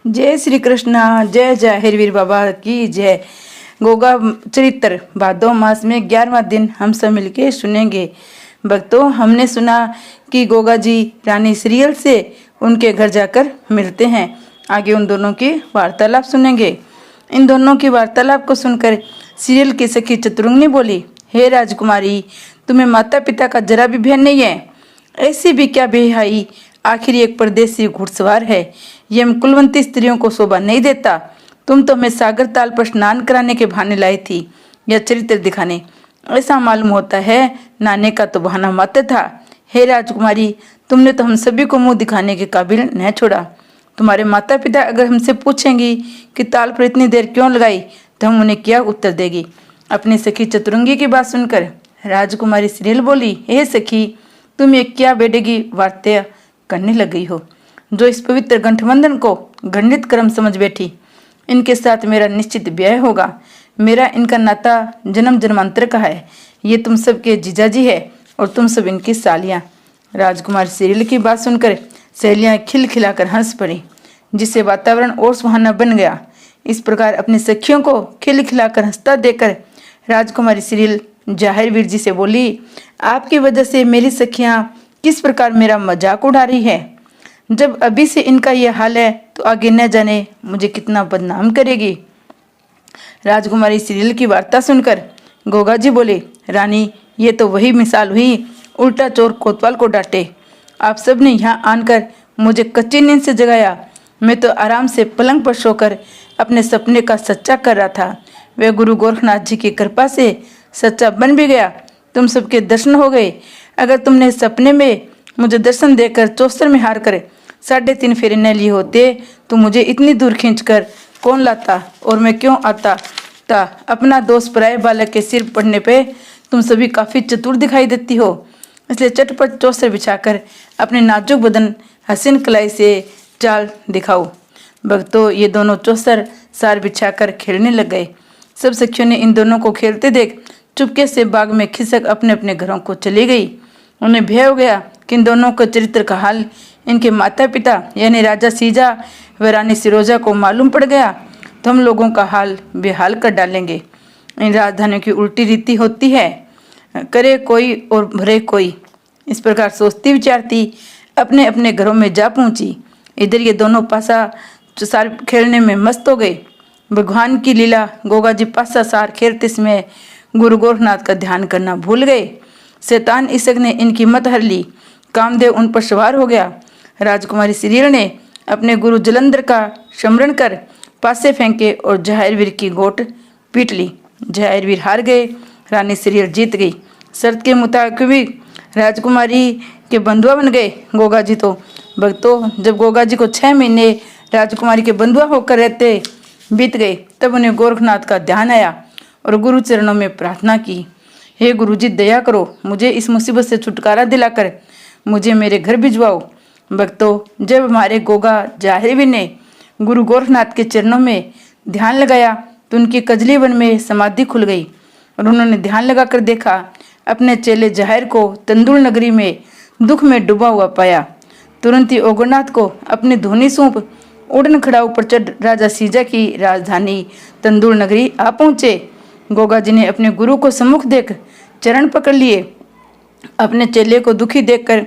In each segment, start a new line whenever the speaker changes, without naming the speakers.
जय श्री कृष्णा। जय जय हरवीर बाबा की जय। गोगा चरित्र भादो मास में 11वां दिन हम सब मिलके सुनेंगे। भक्तों, हमने सुना कि गोगा जी रानी सीरियल से उनके घर जाकर मिलते हैं। आगे उन दोनों की वार्तालाप सुनेंगे। इन दोनों की वार्तालाप को सुनकर सीरियल की सखी चतुरंगिनी बोली, हे राजकुमारी, तुम्हें माता पिता का जरा भी भय नहीं है? ऐसी भी क्या बेहाई, आखिर एक परदेसी घुड़सवार है। यह कुलवंती स्त्रियों को शोभा नहीं देता। तुम तो हमें सागर ताल पर स्नान कराने के बहाने लाई थी, यह चरित्र दिखाने। ऐसा मालूम होता है नाने का तो बहाना मात्र था। हे राजकुमारी, तुमने तो हम सभी को मुंह दिखाने के काबिल न छोड़ा। तुम्हारे माता पिता अगर हमसे पूछेंगी कि ताल पर इतनी देर क्यों लगाई, तो हम उन्हें क्या उत्तर देगी? अपनी सखी चतुरंगी की बात सुनकर राजकुमारी सीरियल बोली, हे सखी, तुम ये क्या बेडेगी वार्ता करने लग गई हो, जो इस पवित्र गठबंधन को घृणित कर्म समझ बैठी। इनके साथ मेरा निश्चित ब्याह होगा। मेरा इनका नाता जन्म जन्मांतर का है। ये तुम सबके जीजाजी है और तुम सब इनकी सालियां। राजकुमार सीरियल की बात सुनकर सहेलियां खिलखिलाकर हंस पड़ी, जिससे वातावरण और सुहाना बन गया। इस प्रकार अपनी सखियों को खिलखिलाकर हंसता देखकर राजकुमारी सीरियल जाहिरवीर जी से बोली, आपकी वजह से मेरी सखियां किस प्रकार मेरा मजाक उड़ा रही है। जब अभी से इनका यह हाल है तो आगे न जाने मुझे कितना बदनाम करेगी। राजकुमारी सीरियल की वार्ता सुनकर गोगा जी बोले, रानी, ये तो वही मिसाल हुई, उल्टा चोर कोतवाल को डांटे। आप सब ने यहाँ आनकर मुझे कच्ची नींद से जगाया। मैं तो आराम से पलंग पर सोकर अपने सपने का सच्चा कर रहा था। वह गुरु गोरखनाथ जी की कृपा से सच्चा बन भी गया। तुम सबके दर्शन हो गए। अगर तुमने सपने में मुझे दर्शन देकर चौसर में हार कर 3.5 फेरे न लिए होते तो मुझे इतनी दूर खींचकर कौन लाता और मैं क्यों आता था? अपना दोष पराये बालक के सिर पड़ने पे तुम सभी काफ़ी चतुर दिखाई देती हो, इसलिए चटपट चौसर बिछाकर अपने नाजुक बदन हसीन कलाई से चाल दिखाओ। भक्तों, ये दोनों चौसर सार बिछाकर खेलने लग गए। सब सखियों ने इन दोनों को खेलते देख चुपके से बाग में खिसक अपने अपने घरों को चली गई। उन्हें भय हो गया कि इन दोनों के चरित्र का हाल इनके माता पिता यानी राजा सीजा व रानी सिरोजा को मालूम पड़ गया तो हम लोगों का हाल बेहाल कर डालेंगे। इन राजधानियों की उल्टी रीति होती है, करे कोई और भरे कोई। इस प्रकार सोचती विचारती अपने अपने घरों में जा पहुंची। इधर ये दोनों पासा सार खेलने में मस्त हो गए। भगवान की लीला, गोगा जी पासा सार खेलते समय गुरु गोरखनाथ का ध्यान करना भूल गए। शैतान इसक ने इनकी मत हर ली। कामदेव उन पर सवार हो गया। राजकुमारी सीरियल ने अपने गुरु जलंधर का स्मरण कर पासे फेंके और जाहिरवीर की गोट पीट ली। जाहिरवीर हार गए, रानी सीरियल जीत गई। शर्त के मुताबिक राजकुमारी के बंधुआ बन गए गोगा जी। तो भक्तों, जब गोगा जी को 6 महीने राजकुमारी के बंधुआ होकर रहते बीत गए, तब उन्हें गोरखनाथ का ध्यान आया और गुरु चरणों में प्रार्थना की, हे गुरु जी, दया करो, मुझे इस मुसीबत से छुटकारा दिलाकर मुझे मेरे घर भिजवाओ। भक्तों, जब हमारे गोगा जाहिरवीर ने गुरु गोरखनाथ के चरणों में ध्यान लगाया तो उनकी कजली वन में समाधि खुल गई और उन्होंने ध्यान लगाकर देखा अपने चेले जाहिर को तंदुल नगरी में दुख में डूबा हुआ पाया। तुरंत ही ओगरनाथ को अपनी धोनी सौंप उड़न खड़ाऊ पर चढ़ राजा सीजा की राजधानी तंदुल नगरी आ पहुँचे। गोगा जी ने अपने गुरु को सम्मुख देख चरण पकड़ लिए। अपने चेले को दुखी देखकर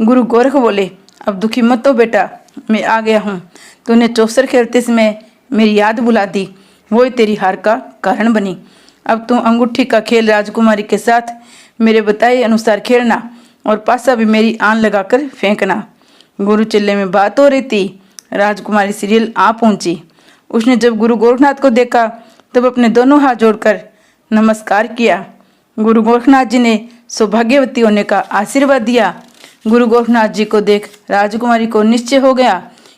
गुरु गोरख बोले, अब दुखी मत हो बेटा, मैं आ गया हूँ। तूने चौसर खेलते समय मेरी याद बुला दी, वही तेरी हार का कारण बनी। अब तू अंगूठी का खेल राजकुमारी के साथ मेरे बताए अनुसार खेलना और पासा भी मेरी आन लगाकर फेंकना। गुरु चेले में बात हो रही थी, राजकुमारी सीरियल आ पहुंची। उसने जब गुरु गोरखनाथ को देखा तब अपने दोनों हाथ जोड़कर नमस्कार किया। गुरु गोरखनाथ जी ने सौभाग्यवती होने का आशीर्वाद दिया। गुरु गोरखनाथ जी को देख राजकुमारी को निश्चय हो गया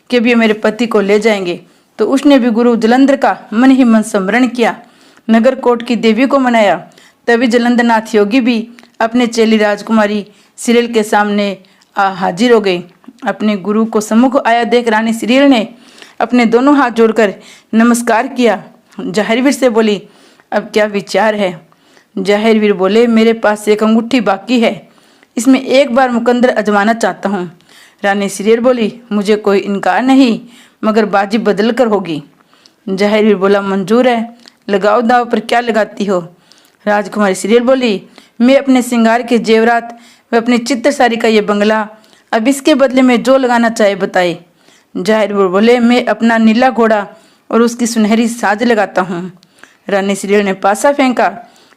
कि अब ये मेरे पति को ले जाएंगे, तो उसने भी गुरु जलंधर का मन ही मन स्मरण किया, नगर कोट की देवी को मनाया। तभी जलंधरनाथ योगी भी अपने चेली राजकुमारी सीरियल के सामने हाजिर हो गई। अपने गुरु को सम्मुख आया देख रानी सीरियल ने अपने दोनों हाथ जोड़कर नमस्कार किया। जाहिरवीर से बोली, अब क्या विचार है? जाहिरवीर बोले, मेरे पास एक अंगूठी बाकी है, इसमें एक बार मुकंदर आजमाना चाहता हूँ। रानी सीरियल बोली, मुझे कोई इनकार नहीं, मगर बाजी बदल कर होगी। जहांगीर बोला, मंजूर है, लगाओ दाव, पर क्या लगाती हो? राजकुमारी सीरियल बोली, मैं अपने श्रृंगार के जेवरात व अपनी चित्रसारी का ये बंगला, अब इसके बदले में जो लगाना चाहे बताए। जहांगीर बोले, मैं अपना नीला घोड़ा और उसकी सुनहरी साज लगाता हूँ। रानी सीरियल ने पासा फेंका।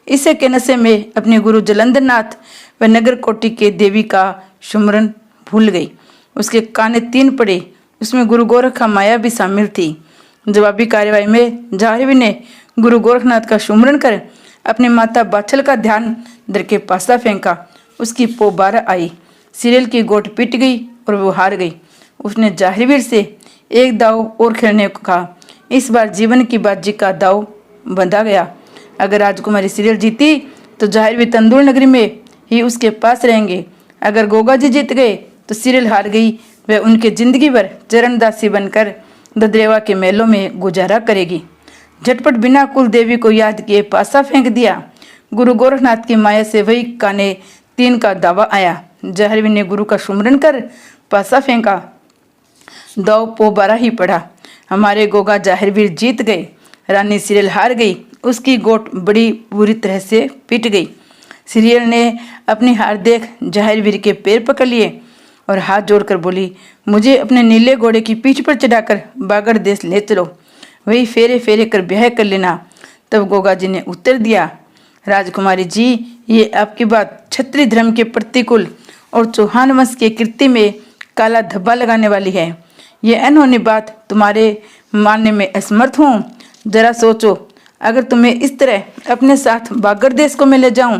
इसे कहने से मैं अपने गुरु जलंधर नाथ व नगर कोटि के देवी का सुमरन भूल गई। उसके काने 3 पड़े, उसमें गुरु गोरखा माया भी शामिल थी। जवाबी कार्यवाही में जहांगीर ने गुरु गोरखनाथ का सुमरन कर अपनी माता बाछल का ध्यान धर के पासा फेंका। उसकी पो 12 आई। सीरियल की गोट पिट गई और वो हार गई। उसने जहांगीर से एक दाव और खेलने को कहा। इस बार जीवन की बाजी का दाव बंधा गया। अगर राजकुमारी सीरियल जीती तो जहांगीर भी तंदूर नगरी में ही उसके पास रहेंगे। अगर गोगा जी जीत गए तो सीरियल हार गई। वह उनके जिंदगी भर चरणदासी बनकर ददरेवा के महलों में गुजारा करेगी। झटपट बिना कुल देवी को याद किए पासा फेंक दिया। गुरु गोरखनाथ की माया से वही काने 3 का दावा आया। जहांगीर ने गुरु का सुमरन कर पासा फेंका। दाव पो 12 ही पड़ा। हमारे गोगा जहांगीर जीत गए। रानी सीरियल हार गई। उसकी गोट बड़ी बुरी तरह से पिट गई। सीरियल ने अपनी हार देख जहांगीर के पैर पकड़ लिए और हाथ जोड़कर बोली, मुझे अपने नीले घोड़े की पीठ पर चढ़ाकर बागड़ देश ले चलो, वही फेरे फेरे कर ब्याह कर लेना। तब गोगा जी ने उत्तर दिया, राजकुमारी जी, ये आपकी बात क्षत्रिय धर्म के प्रतिकूल और चौहान वंश के कीर्ति में काला धब्बा लगाने वाली है। ये अनहोनी बात तुम्हारे मानने में असमर्थ हूँ। जरा सोचो, अगर तुम्हें इस तरह अपने साथ बागड़ देश को मैं ले जाऊं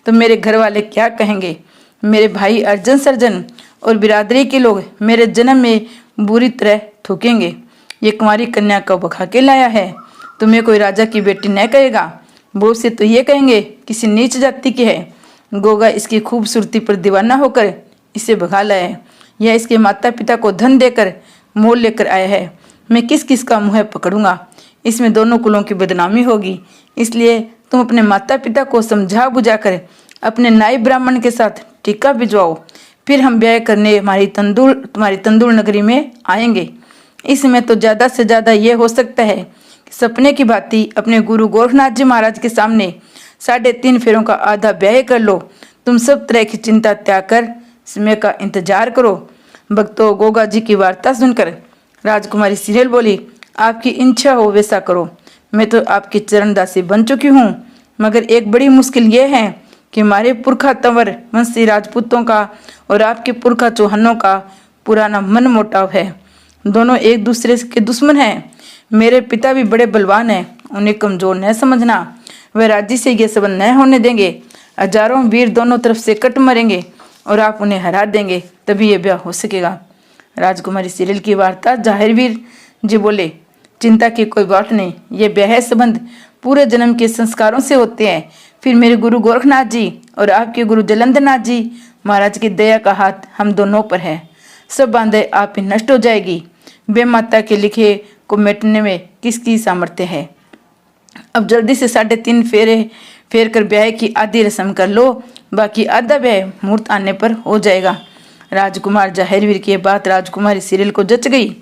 तो मेरे घर वाले क्या कहेंगे? मेरे भाई अर्जन सर्जन और बिरादरी के लोग मेरे जन्म में बुरी तरह थूकेंगे। ये कुंवारी कन्या को बखा के लाया है, तुम्हें कोई राजा की बेटी न कहेगा। बहुत से तो ये कहेंगे किसी नीच जाति की है। गोगा इसकी खूबसूरती पर दीवाना होकर इसे भगा लाया है, या इसके माता पिता को धन देकर मोल लेकर आया है। मैं किस किस का मुँह पकड़ूंगा? इसमें दोनों कुलों की बदनामी होगी। इसलिए तुम अपने माता पिता को समझा बुझाकर अपने नाई ब्राह्मण के साथ टीका भिजवाओ, फिर हम ब्याह करने तुम्हारी तंदूर नगरी में आएंगे। इसमें तो ज़्यादा से ज़्यादा ये हो सकता है कि सपने की भांति अपने गुरु गोरखनाथ जी महाराज के सामने 3.5 फेरों का आधा ब्याह कर लो। तुम सब तरह की चिंता त्याग कर समय का इंतजार करो। भक्तों, गोगा जी की वार्ता सुनकर राजकुमारी सीरियल बोली, आपकी इच्छा हो वैसा करो। मैं तो आपकी चरणदासी बन चुकी हूँ, मगर एक बड़ी मुश्किल ये है कि हमारे पुरखा तंवर वंशी राजपूतों का और आपके पुरखा चौहानों का पुराना मन मोटाव है। दोनों एक दूसरे के दुश्मन हैं। मेरे पिता भी बड़े बलवान हैं, उन्हें कमजोर न समझना। वह राज्य से ये संबंध न होने देंगे। हजारों वीर दोनों तरफ से कट मरेंगे और आप उन्हें हरा देंगे, तभी ये ब्याह हो सकेगा। राजकुमारी सीरियल की वार्ता जहांगीर जी बोले, चिंता की कोई बात नहीं, ये ब्याह संबंध पूरे जन्म के संस्कारों से होते हैं। फिर मेरे गुरु गोरखनाथ जी और आपके गुरु जलंधर नाथ जी महाराज की दया का हाथ हम दोनों पर है। सब बांधे आप ही नष्ट हो जाएगी। बेमाता के लिखे को मिटने में किसकी सामर्थ्य है? अब जल्दी से 3.5 फेर कर ब्याह की आधी रस्म कर लो, बाकी आधा ब्याह मुहूर्त आने पर हो जाएगा। राजकुमार जहांगीर की बात राजकुमारी सीरियल को जच गई।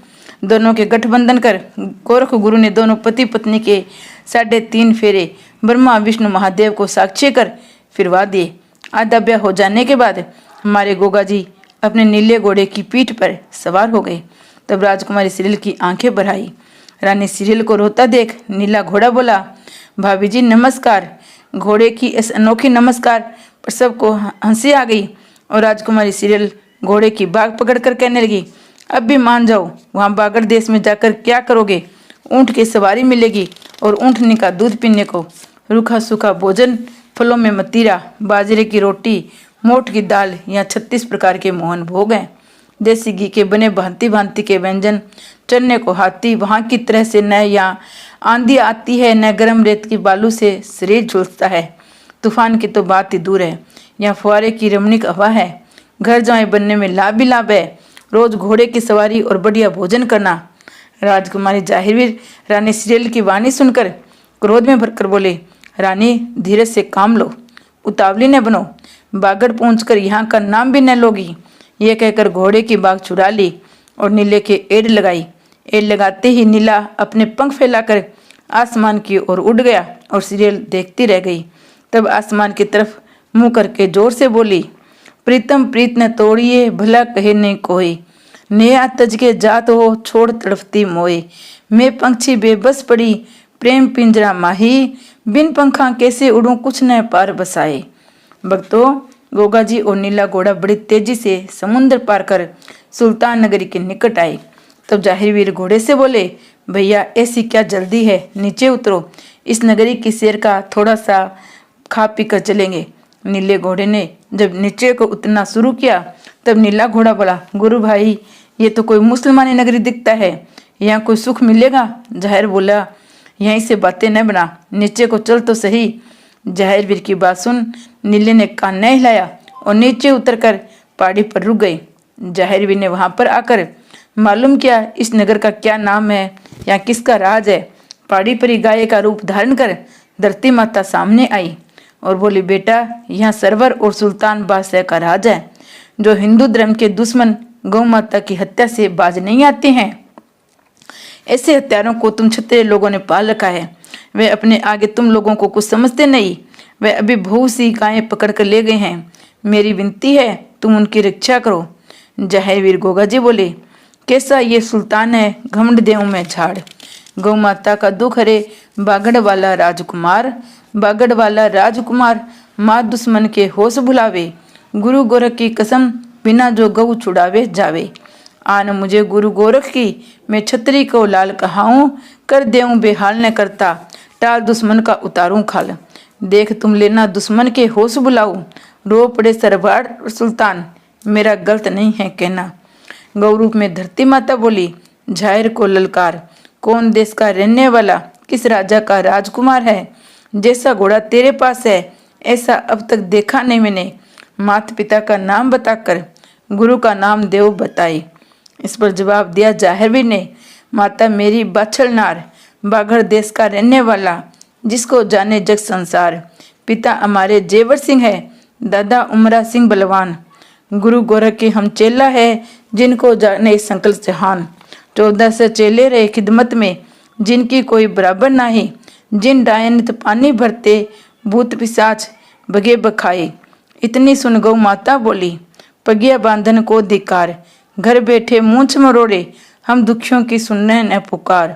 दोनों के गठबंधन कर गोरख गुरु ने दोनों पति पत्नी के 3.5 फेरे ब्रह्मा विष्णु महादेव को साक्षी कर फिरवा दिए। आधा ब्याह हो जाने के बाद हमारे गोगा जी अपने नीले घोड़े की पीठ पर सवार हो गए। तब राजकुमारी सीरियल की आंखें भर आई। रानी सीरियल को रोता देख नीला घोड़ा बोला, भाभी जी नमस्कार। घोड़े की इस अनोखी नमस्कार पर सबको हंसी आ गई और राजकुमारी सीरियल घोड़े की बाग पकड़कर कहने लगी, अब भी मान जाओ, वहाँ बागड़ देश में जाकर क्या करोगे? ऊँट की सवारी मिलेगी और ऊँटनी का दूध पीने को, रूखा सूखा भोजन, फलों में मतीरा, बाजरे की रोटी, मोठ की दाल या 36 प्रकार के मोहन भोग हैं। देसी घी के बने भांति भांति के व्यंजन, चलने को हाथी वहाँ की तरह से न यहाँ आंधी आती है, न गर्म रेत की बालू से शरीर झुलसता है। तूफान की तो बात ही दूर है, यहाँ फुहारे की रमणीक हवा है। घर जाए बनने में लाभ ही लाभ है। रोज घोड़े की सवारी और बढ़िया भोजन करना। राजकुमारी जहांगीर रानी सीरियल की वाणी सुनकर क्रोध में भरकर बोले, रानी धीरे से काम लो, उतावली न बनो, बागड़ पहुंचकर यहाँ का नाम भी न लोगी। ये कहकर घोड़े की बाग चुरा ली और नीले के एड़ लगाई। ये लगाते ही नीला अपने पंख फैलाकर आसमान की ओर उड़ गया और सीरियल देखती रह गई। तब आसमान की तरफ मुंह करके जोर से बोली, प्रीतम प्रीत न तोड़िए, भला कहे नहीं कोई, नया तज के जात हो छोड़ तड़फती मोए, मैं पंछी बेबस पड़ी प्रेम पिंजरा माही, बिन पंखा कैसे उड़ूं कुछ न पार बसाए। भक्तों, गोगा जी और नीला घोड़ा बड़ी तेजी से समुद्र पार कर सुल्तान नगरी के निकट आए। तब जाहिरवीर घोड़े से बोले, भैया ऐसी क्या जल्दी है, नीचे उतरो, इस नगरी की सैर का थोड़ा सा खा पी कर चलेंगे। नीले घोड़े ने जब नीचे को उतरना शुरू किया तब नीला घोड़ा बोला, गुरु भाई ये तो कोई मुसलमानी नगरी दिखता है, यहाँ कोई सुख मिलेगा? जाहिर बोला, यहीं से बातें न बना, नीचे को चल तो सही। जाहिरवीर की बात सुन नीले ने कान न हिलाया और नीचे उतरकर पहाड़ी पर रुक गई। जाहिरवीर ने वहां पर आकर मालूम किया इस नगर का क्या नाम है, यहाँ किसका राज है। पहाड़ी पर ही गाय का रूप धारण कर धरती माता सामने आई और बोली, बेटा यहाँ सरवर और सुल्तान बादशाह का राज है। जो हिंदू धर्म के दुश्मन गौ माता की हत्या से बाज नहीं आते हैं, ऐसे हत्यारों को तुम क्षत्रिय लोगों ने पाल रखा है। वे अपने आगे तुम लोगों को कुछ समझते नहीं। वे अभी बहुत सी गायें पकड़ कर ले गए हैं। मेरी विनती है तुम उनकी रक्षा करो। जाहिरवीर गोगा जी बोले, कैसा ये सुल्तान है, घमंड देऊं मैं झाड़। गौ माता का दुख हरे बागड़ वाला राजकुमार, बागड़ वाला राजकुमार माँ दुश्मन के होश भुलावे। गुरु गोरख की कसम बिना जो गऊ छुड़ावे जावे। आन मुझे गुरु गोरख की मैं छतरी को लाल कहाऊं, कर देऊं बेहाल न करता, टाल दुश्मन का उतारूं खाल। देख तुम लेना दुश्मन के होश बुलाऊं, रो पड़े सरवार सुल्तान, मेरा गलत नहीं है कहना। गौ रूप में धरती माता बोली, जाहिर को ललकार, कौन देश का रहने वाला, किस राजा का राजकुमार है? जैसा घोड़ा तेरे पास है ऐसा अब तक देखा नहीं मैंने। माता पिता का नाम बताकर गुरु का नाम देव बताई। इस पर जवाब दिया जाहिरवीर ने, माता मेरी बाछल नार, बाघड़ देश का रहने वाला, जिसको जाने जग संसार। पिता हमारे जेवर सिंह है, दादा उमरा सिंह बलवान। गुरु गोरख के हम चेला है, जिनको जाने संकल्प जहान। 14 से चेले रहे खिदमत में, जिनकी कोई बराबर नहीं। जिन डायन पानी भरते, भूत पिशाच बगे बखाए। इतनी सुन गौ माता बोली, पगिया बांधन को धिकार, घर बैठे मूंछ मरोड़े, हम दुखियों की सुनने न पुकार।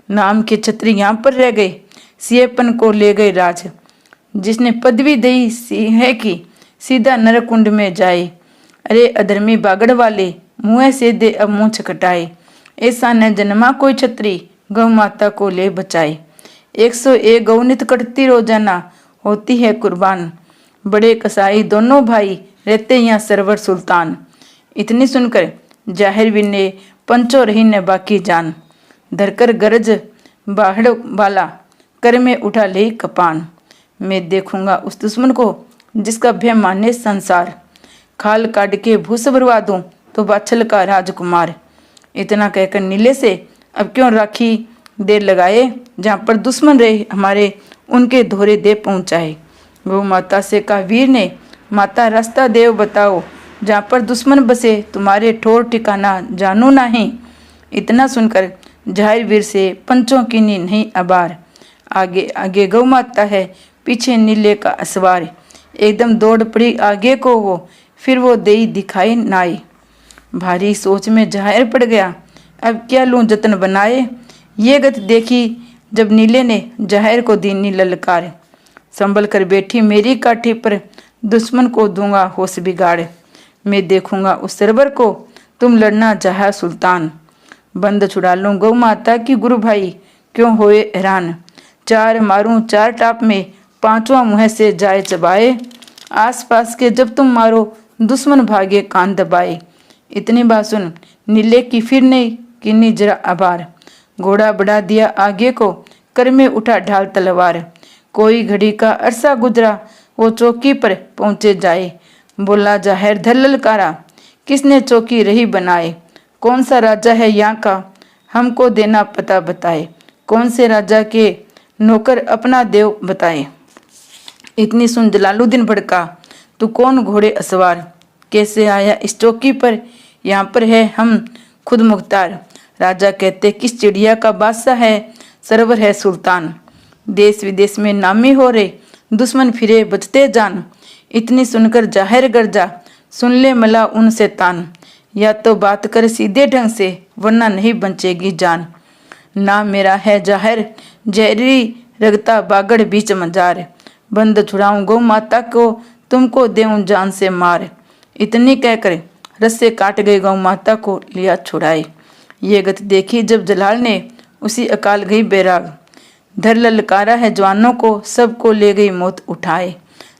नाम के छत्री यहाँ पर रह गए, सियपन को ले गए राज। जिसने पदवी दी सी है कि सीधा नरकुंड में जाए। अरे अधर्मी बागड़ वाले, मुँह से दे अब मूंछ कटाए। ऐसा न जन्मा कोई छत्री, गौ माता को ले बचाए। 101 गौ नित कटती रोजाना, होती है कुर्बान। बड़े कसाई दोनों भाई, रहते यहाँ सरवर सुल्तान। इतनी सुनकर जाहिरवीर ने पंचो रही न बाकी जान। धरकर गरज बाहड़ वाला, कर में उठा ले कपान। मैं देखूंगा उस दुश्मन को, जिसका भय माने संसार। खाल काट के भूस भरवा दूं तो बाछल का राजकुमार। इतना कहकर नीले से अब क्यों राखी देर लगाए, जहाँ पर दुश्मन रहे हमारे उनके धोरे दे पहुँचाए। गौ माता से कहा वीर ने, माता रास्ता देव बताओ, जहाँ पर दुश्मन बसे तुम्हारे ठोर ठिकाना जानू नहीं। इतना सुनकर जाहिरवीर से पंचों की नींद नहीं अबार। आगे आगे गौ माता है, पीछे नीले का असवार। एकदम दौड़ पड़ी आगे को वो, फिर वो देई दिखाई नाई। भारी सोच में जाहिर पड़ गया, अब क्या लूँ जतन बनाए। ये गत देखी जब नीले ने जाहिर को दीनी ललकार। संभल कर बैठी मेरी काठी पर, दुश्मन को दूंगा होश बिगाड़। मैं देखूंगा उस सरवर को, तुम लड़ना चाहा सुल्तान। बंद छुड़ा लूँ गौ माता की गुरु भाई, क्यों होए हैरान। 4 मारूं 4 टाप में, 5वां मुँह से जाए चबाए। आस पास के जब तुम मारो, दुश्मन भागे कान दबाए। इतनी बात सुन नीले की फिर ने किन्नी जरा आभार। घोड़ा बढ़ा दिया आगे को, कर में उठा ढाल तलवार। कोई घड़ी का अरसा गुजरा, वो चौकी पर पहुँचे जाए। बोला जाहिर धर ललकारा, किसने चौकी रही बनाए। कौन सा राजा है यहाँ का, हमको देना पता बताए। कौन से राजा के नौकर अपना देव बताए। इतनी सुन जलालुद्दीन भड़का, तू कौन घोड़े असवार, कैसे आया इस चौकी पर, यहाँ पर है हम खुद मुख्तार। राजा कहते किस चिड़िया का बादशाह है, सरवर है सुल्तान। देश विदेश में नामी हो रे, दुश्मन फिरे बचते जान। इतनी सुनकर जाहिर गर्जा, सुन ले मला उनसे तान। या तो बात कर सीधे ढंग से, वरना नहीं बचेगी जान। ना मेरा है जाहिर, जहरी रगता बागड़ बीच मजार। बंद छुड़ाऊं गौ माता को, तुमको देऊं जान से मार। इतनी कहकर रस्से काट गए गौ माता को लिया छुड़ाए। ये गति देखी जब जलाल ने, उसी अकाल गई बैराग। धर ललकारा है जवानों को, सबको ले गई मौत उठाए।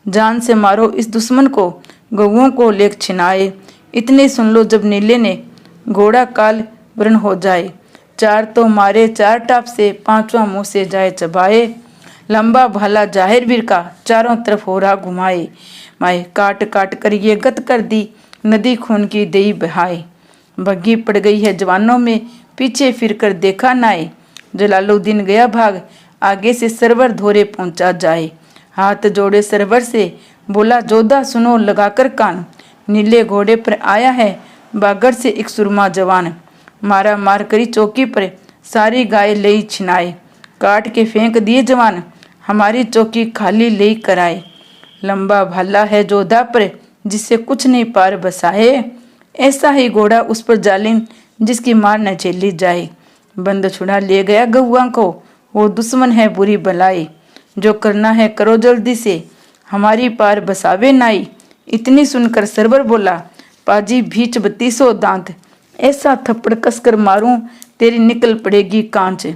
जान से मारो इस दुश्मन को, गौओं को लेख छिनाए। इतने सुन लो जब नीले ने, घोड़ा काल वर्ण हो जाए। चार तो मारे चार टाप से, पांचवा मुंह से जाए चबाए। लंबा भाला जाहिर वीर का, चारों तरफ हो रहा घुमाए। माए काट काट कर ये गत कर दी, नदी खून की दई बहाए। बग्गी पड़ गई है जवानों में, पीछे फिर कर देखा नाए। जलालुद्दीन गया भाग, आगे से सरवर धोरे पहुंचा जाए। हाथ जोड़े सरवर से, बोला जोधा सुनो लगाकर कान। नीले घोड़े पर आया है, बागड़ से एक सुरमा जवान। मारा मार करी चौकी पर, सारी गाय लई छिनाए। काट के फेंक दिए जवान, हमारी चौकी खाली ले कराए। लंबा भाला है जोधा पर, जिससे कुछ नहीं पार बसाए। ऐसा ही घोड़ा उस पर जालिम, जिसकी मार न झेली जाए। बंद छुड़ा ले गया गौआ को, वो दुश्मन है बुरी बलाई। जो करना है करो जल्दी से, हमारी पार बसावे नाई। इतनी सुनकर सरवर बोला, पाजी भीच 3200 दांत। ऐसा थप्पड़ कसकर मारूं, तेरी निकल पड़ेगी कांच।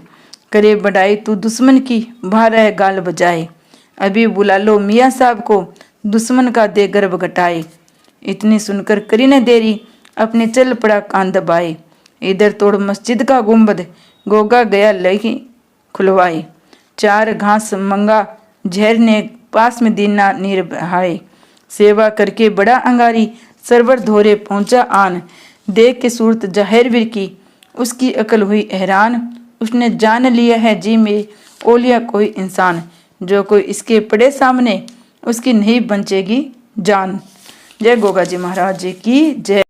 करे बढ़ाई तू दुश्मन की, बाहर है गाल बजाए। अभी बुला लो मियाँ साहब को, दुश्मन का दे गर्भ घटाए। इतनी सुनकर करी न देरी, अपने चल पड़ा कान दबाए। इधर तोड़ मस्जिद का गुंबद, गोगा गया लही खुलवाए। चार घास मंगा जहर ने, पास में दीना नीर बहाए। सेवा करके बड़ा अंगारी, सरवर धोरे पहुंचा आन। देख के सूरत जाहिर वीर की, उसकी अकल हुई हैरान। उसने जान लिया है जी में ओलिया कोई इंसान। जो कोई इसके पड़े सामने, उसकी नहीं बचेगी जान। जय गोगा जी महाराज जी की जय।